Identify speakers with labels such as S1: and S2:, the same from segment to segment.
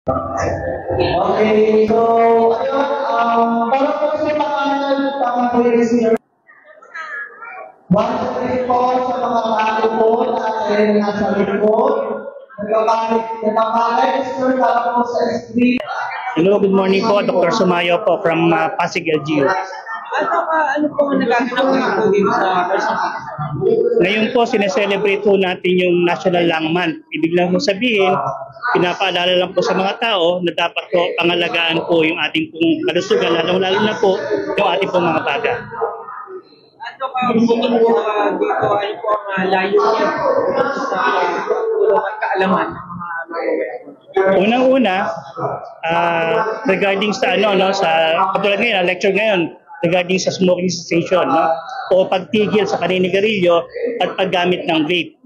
S1: Okay, so, ayun, para po sa mga receiver, once again po sa mga tao po na atin nasa likod, nagkakalit, sir, para po sa S3.
S2: Hello, good morning po. Dr. Sumayo po from Pasig LGU.
S3: Ano po ang nagaganap ngayon po dito sa Pasig?
S2: Ngayon po, sineselebrate po natin yung National Lung Month. Ibig lang po sabihin, pinapaalala lang po sa mga tao na dapat po pangalagaan po yung ating pong kalusugan, lalo na po yung ating pong mga baga.
S3: Ano ka po dito, ano po ang layo niya sa tulungan kaalaman ng mga
S2: Unang-una, regarding sa sa katulad ngayon, lecture ngayon, regarding sa smoking cessation, o pagtigil sa paninigarilyo at paggamit ng vape.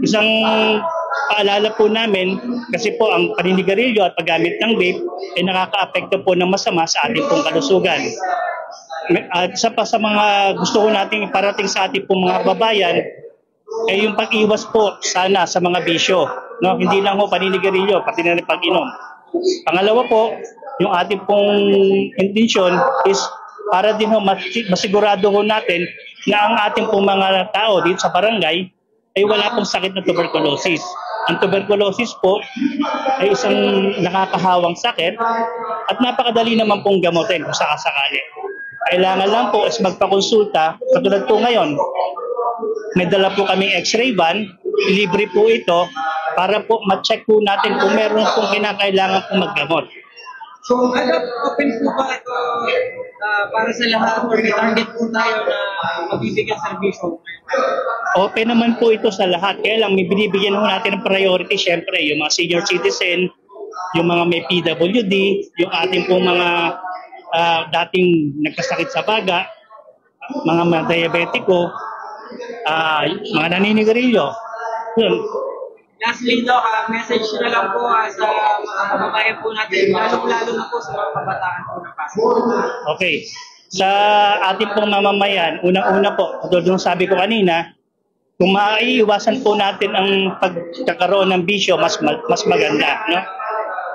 S2: Isang paalala po namin, kasi po ang paninigarilyo at paggamit ng vape ay nakaka-apekto po ng masama sa ating pong kalusugan. At isa pa sa mga gusto ko nating iparating sa ating pong mga babayan ay yung pag-iwas po sana sa mga bisyo. No? Hindi lang po paninigarilyo, pati na rin pag-inom. Pangalawa po, yung ating pong intensyon is para din masigurado ho natin na ang ating pong mga tao dito sa barangay ay wala pong sakit na tuberculosis. Ang tuberculosis po ay isang nakakahawang sakit at napakadali naman pong gamutin kung sakasakali. Kailangan lang po is magpakonsulta, katulad po ngayon, may dala po kaming x-ray van, libre po ito para po ma-check po natin kung meron pong kinakailangan po maggamot.
S3: So, open po ba ito para sa lahat or may target po tayo na mabibigyan servisyo?
S2: Open naman po ito sa lahat. Kaya lang may binibigyan po natin ng priority, syempre, yung mga senior citizen, yung mga may PWD, yung ating pong mga dating nagkasakit sa baga, mga diabetiko, mga naninigarilyo. Yun.
S3: Lastly, Doc, message na lang po sa mga kababayan po natin, lalo na po sa mga kabataan po na Pasig.
S2: Okay. Sa ating pong mamamayan, unang-una po, tulad ng sabi ko kanina, kung maiiwasan po natin ang pagkakaroon ng bisyo, mas maganda. No?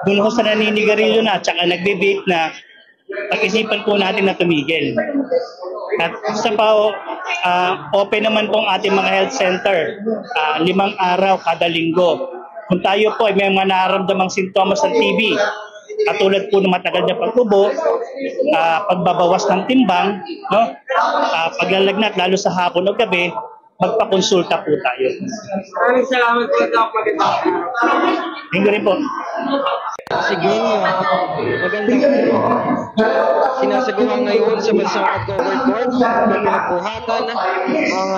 S2: Doon ko sa naninigarilyo na, tsaka nagbe-vape na, pag-isipan po natin na tumigil. At isa pa, open naman pong ating mga health center, 5 araw kada linggo. Kung tayo po ay may mga nararamdamang sintomas ng TB, katulad po ng matagal na pagtubo, pagbabawas ng timbang, no? Paglalagnat lalo sa hapon o gabi, magpakonsulta po tayo.
S3: Maraming salamat po, Doc.
S2: Thank you rin po.
S4: Sige, magandang sinasagawa ngayon sa bansang Covered Court na pinabuhatan ang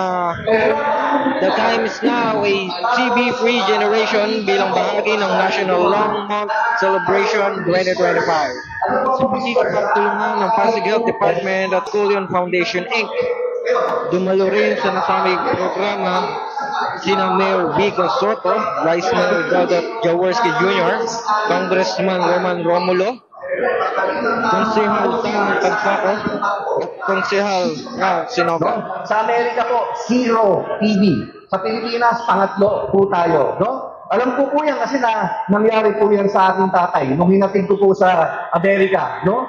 S4: The Time is Now, a TB-free generation bilang bahagi ng National Lung Month Celebration 2025. Sa pagtulungan ng Pasig Health Department at Cullion Foundation Inc. Dumalo rin sa nasaming programa sina Mayor Vico Soto, Vice Mayor Dodot Jaworski Jr., Congressman Roman Romulo, Konsehal Sam Pagsako, at Konsehal Sinoga.
S1: Sa Amerika po, 0 TB. Sa Pilipinas, pangatlo po tayo. No? Alam ko po yan kasi nangyari po yan sa aking tatay nung hinatid ko po sa Amerika. No?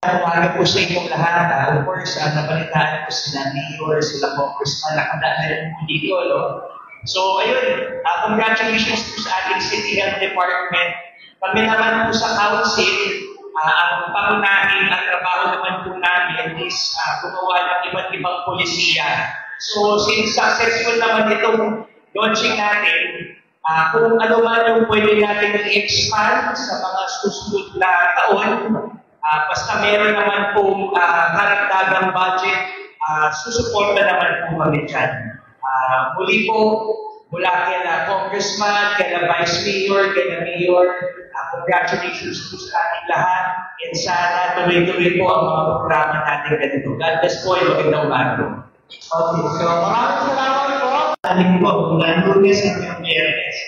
S5: Umaga po sa inyong lahat. Of course, nabalitaan po sila mayor, sila congressman, nakadaan na rin po dito. No? So, ayun, congratulations po sa ating City Health Department. Kami naman po sa council, ang pangunahing at trabaho naman po namin is gumawa ng iba't ibang polisiya. So, since successful naman itong launching natin, kung ano man yung pwede natin i-expand sa mga susunod na taon, basta meron naman pong karagdagang budget, susuporta naman po kami dyan. Muli po, mula kaya Congressman, kaya Vice Mayor, kaya Mayor, congratulations po sa ating lahat. And sana tuloy-tuloy po ang mga programa natin ganito. God bless po, magandang umaga. Okay, so maraming salamat po. Aling po, mula Lunes hanggang Biyernes.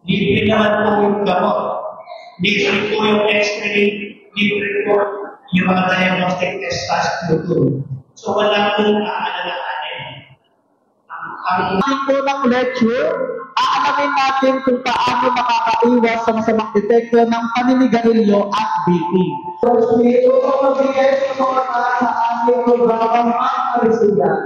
S5: Libre naman po yung gamot. Libre po yung x-ray. libre po yung mga diagnostic test fast food. So wala pong aalalahanin. Ang
S6: po ng lecture, aalamin natin kung paano makakaiwas sa masamang epekto ng paninigarilyo at vaping. So, ito ang magbigay sa mga sa aming programang mga kalisugan.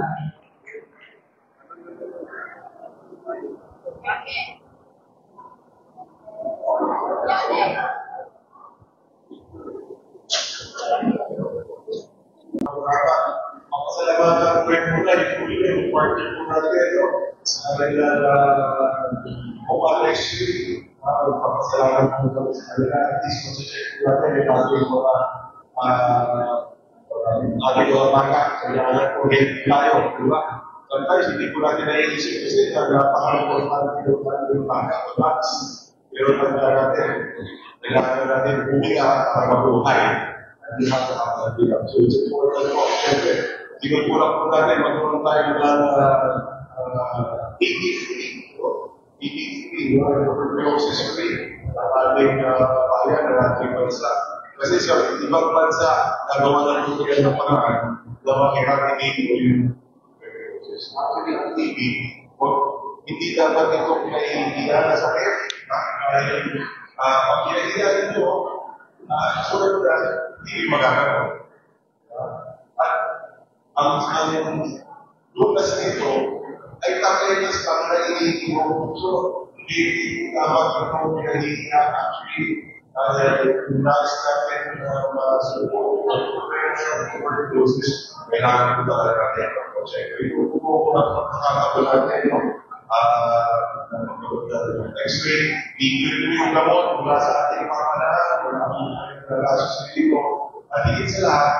S7: Mapasalamatan ang friend mo na, yung partner mo natin ito, sa kanilang mobile lecture, mapasalamatan mo sa kanila, at least mag-check ko natin yung ating mga ating mga baka, kaya kung hindi tayo, di ba? Sometimes hindi ko natin naiisip kasi napakaroon natin yung baka o box, pero tanda natin, kailangan natin bumila para mabuhay. Hindi nakakapagpapagpapag. So, it's important po. Siyempre, sinulpura po natin, magkaroon tayo ng ED-free. ED-free, tuberculosis free, ang ating bayan, ang ating bansa. Kasi sa ibang bansa, nagawa na po yan ng paraan na makikatinig mo yung tuberculosis. Actually, ang TB, hindi dapat itong kailangan na sakit. Pag kailangan ito, sulat na hindi magagawa. At ang lunas nito ay takilis pang naiingi mo. So, hindi dapat itong pinahihina. Actually, nais natin subo prevention of tuberculosis. Kailangan ko talaga natin ang project. Ito po nakakabala natin, x-ray, bigyan yung gamot mula sa ating pamanahan, mula sa nagasos nito, at higit sa lahat,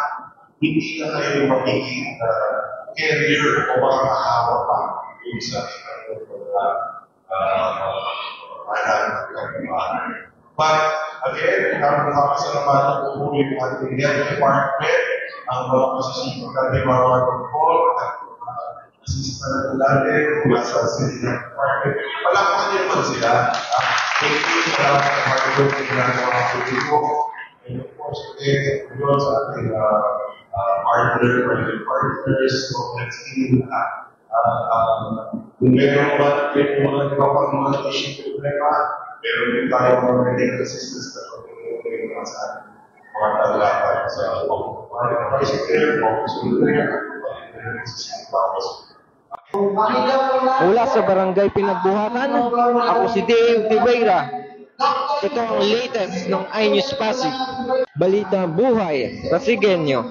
S7: hindi na kayo magiging carrier o makakahawa pa yung sa But, again, nakakasalamatan po yung ating health department, ang mga masisipag natin mga control, at assistant natin, mula sa health department. Palakpakan niyo naman sila. Thank you sa lahat ng hard work na ginagawa ng publiko. And of course, yun sa ating partners, government team, kung meron mga kapag mga issue problema, meron din tayo mga medical assistance na pagkakulong sa mga tagalakay sa mga bicycle, mga bicycle,
S4: Mula sa Barangay Pinagbuhatan, ako si Dave Tibeira. Ito ang latest ng iNews Pasig. Balita Buhay, Rasigenyo.